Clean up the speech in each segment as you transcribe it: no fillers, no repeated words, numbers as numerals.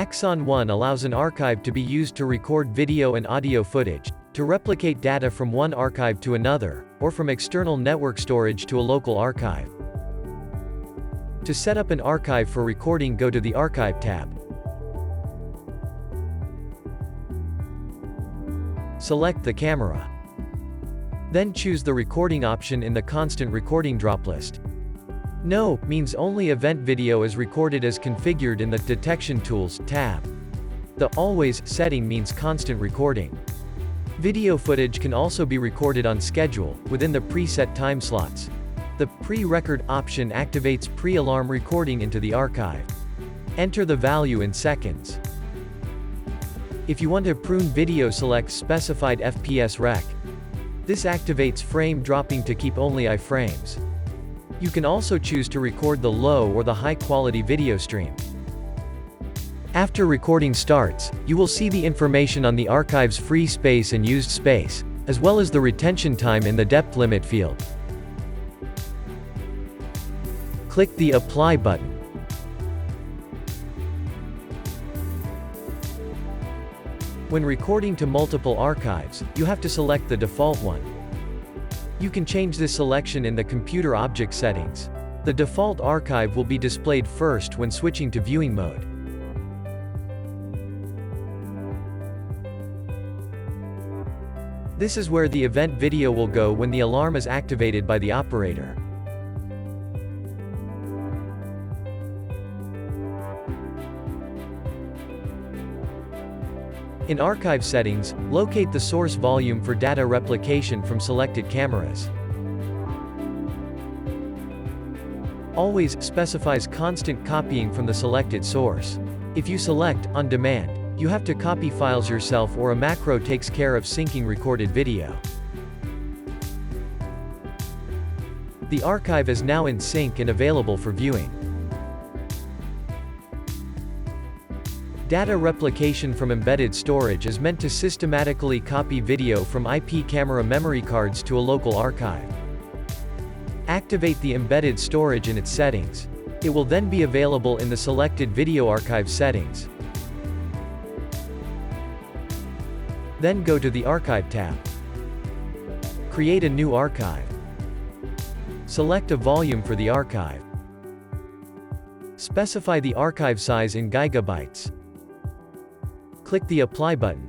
Axxon One allows an archive to be used to record video and audio footage, to replicate data from one archive to another, or from external network storage to a local archive. To set up an archive for recording, go to the Archive tab. Select the camera. Then choose the recording option in the constant recording drop list. No means only event video is recorded as configured in the Detection Tools tab. The Always setting means constant recording. Video footage can also be recorded on schedule, within the preset time slots. The Pre-Record option activates pre-alarm recording into the archive. Enter the value in seconds. If you want to prune video, select Specified FPS Rec. This activates frame dropping to keep only iframes. You can also choose to record the low or the high quality video stream. After recording starts, you will see the information on the archive's free space and used space, as well as the retention time in the depth limit field. Click the Apply button. When recording to multiple archives, you have to select the default one. You can change this selection in the Computer Object settings. The default archive will be displayed first when switching to viewing mode. This is where the event video will go when the alarm is activated by the operator. In Archive Settings, locate the source volume for data replication from selected cameras. Always specifies constant copying from the selected source. If you select On Demand, you have to copy files yourself, or a macro takes care of syncing recorded video. The archive is now in sync and available for viewing. Data replication from embedded storage is meant to systematically copy video from IP camera memory cards to a local archive. Activate the embedded storage in its settings. It will then be available in the selected video archive settings. Then go to the Archive tab. Create a new archive. Select a volume for the archive. Specify the archive size in gigabytes. Click the Apply button.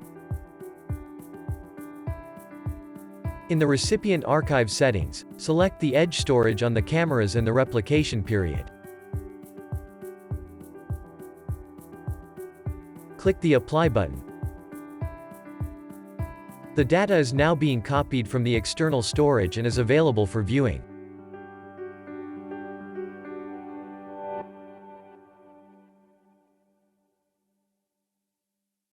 In the Recipient Archive settings, select the edge storage on the cameras and the replication period. Click the Apply button. The data is now being copied from the external storage and is available for viewing.